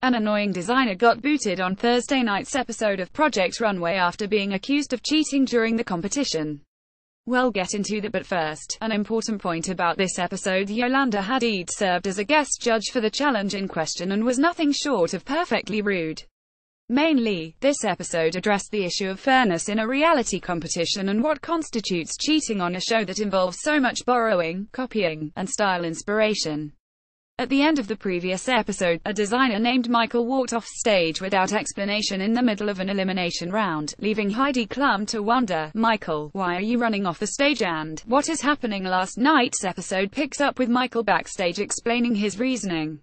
An annoying designer got booted on Thursday night's episode of Project Runway after being accused of cheating during the competition. We'll get into that, but first, an important point about this episode: Yolanda Hadid served as a guest judge for the challenge in question and was nothing short of perfectly rude. Mainly, this episode addressed the issue of fairness in a reality competition and what constitutes cheating on a show that involves so much borrowing, copying, and style inspiration. At the end of the previous episode, a designer named Michael walked off stage without explanation in the middle of an elimination round, leaving Heidi Klum to wonder, "Michael, why are you running off the stage and what is happening?" Last night's episode picks up with Michael backstage explaining his reasoning.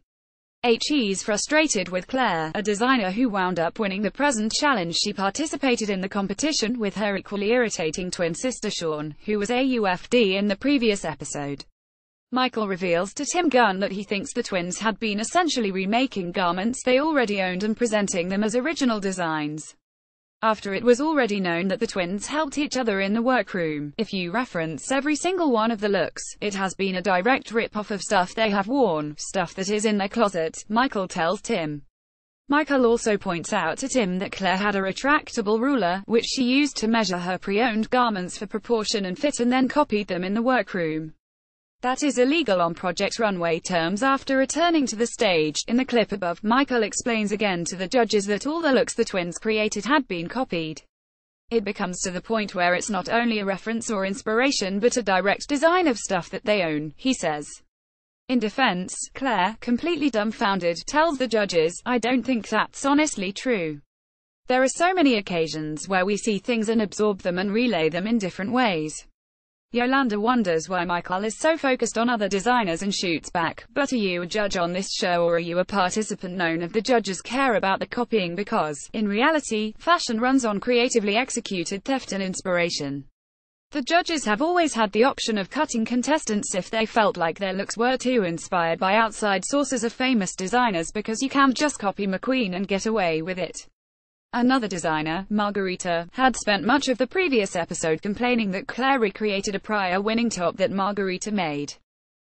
He's frustrated with Claire, a designer who wound up winning the present challenge. She participated in the competition with her equally irritating twin sister Sean, who was AUFD in the previous episode. Michael reveals to Tim Gunn that he thinks the twins had been essentially remaking garments they already owned and presenting them as original designs, after it was already known that the twins helped each other in the workroom. "If you reference every single one of the looks, it has been a direct rip-off of stuff they have worn, stuff that is in their closet," Michael tells Tim. Michael also points out to Tim that Claire had a retractable ruler, which she used to measure her pre-owned garments for proportion and fit and then copied them in the workroom. That is illegal on Project Runway terms. After returning to the stage, in the clip above, Michael explains again to the judges that all the looks the twins created had been copied. It becomes to the point where it's not only a reference or inspiration but a direct design of stuff that they own, he says. In defense, Claire, completely dumbfounded, tells the judges, "I don't think that's honestly true. There are so many occasions where we see things and absorb them and relay them in different ways." Yolanda wonders why Michael is so focused on other designers and shoots back, "But are you a judge on this show or are you a participant?" None of the judges care about the copying because, in reality, fashion runs on creatively executed theft and inspiration. The judges have always had the option of cutting contestants if they felt like their looks were too inspired by outside sources of famous designers, because you can't just copy McQueen and get away with it. Another designer, Margarita, had spent much of the previous episode complaining that Claire recreated a prior winning top that Margarita made.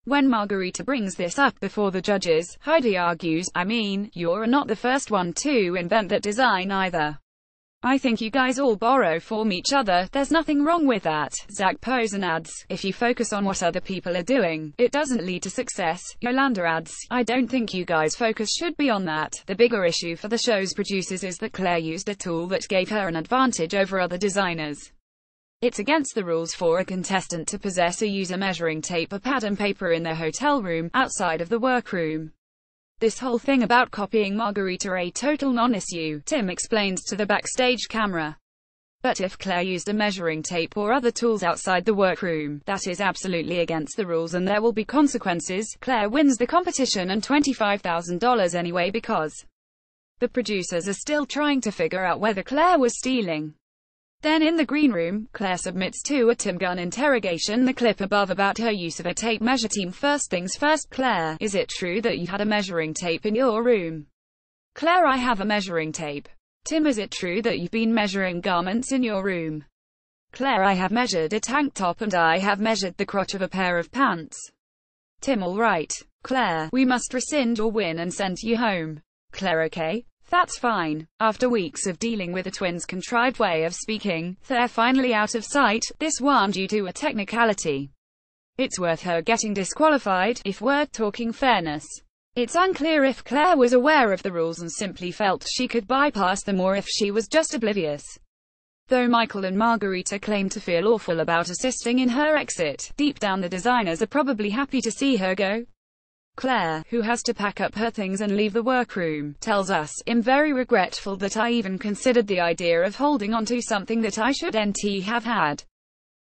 When Margarita brings this up before the judges, Heidi argues, "I mean, you're not the first one to invent that design either. I think you guys all borrow from each other, there's nothing wrong with that." Zach Posen adds, "If you focus on what other people are doing, it doesn't lead to success." Yolanda adds, "I don't think you guys' focus should be on that. The bigger issue for the show's producers is that Claire used a tool that gave her an advantage over other designers. It's against the rules for a contestant to possess or use a measuring tape or pad and paper in their hotel room, outside of the workroom. This whole thing about copying Margarita a total non-issue," Tim explains to the backstage camera. "But if Claire used a measuring tape or other tools outside the workroom, that is absolutely against the rules and there will be consequences. Claire wins the competition and $25,000 anyway because the producers are still trying to figure out whether Claire was stealing." Then in the green room, Claire submits to a Tim Gunn interrogation. The clip above about her use of a tape measure team. "First things first, Claire, is it true that you had a measuring tape in your room?" Claire, "I have a measuring tape." Tim, "Is it true that you've been measuring garments in your room?" Claire, "I have measured a tank top and I have measured the crotch of a pair of pants." Tim, "All right. Claire, we must rescind your win and send you home." Claire, "Okay. That's fine." After weeks of dealing with the twins' contrived way of speaking, they're finally out of sight, this one due to a technicality. It's worth her getting disqualified, if we're talking fairness. It's unclear if Claire was aware of the rules and simply felt she could bypass them or if she was just oblivious. Though Michael and Margarita claim to feel awful about assisting in her exit, deep down the designers are probably happy to see her go. Claire, who has to pack up her things and leave the workroom, tells us, "I'm very regretful that I even considered the idea of holding on to something that I shouldn't have had.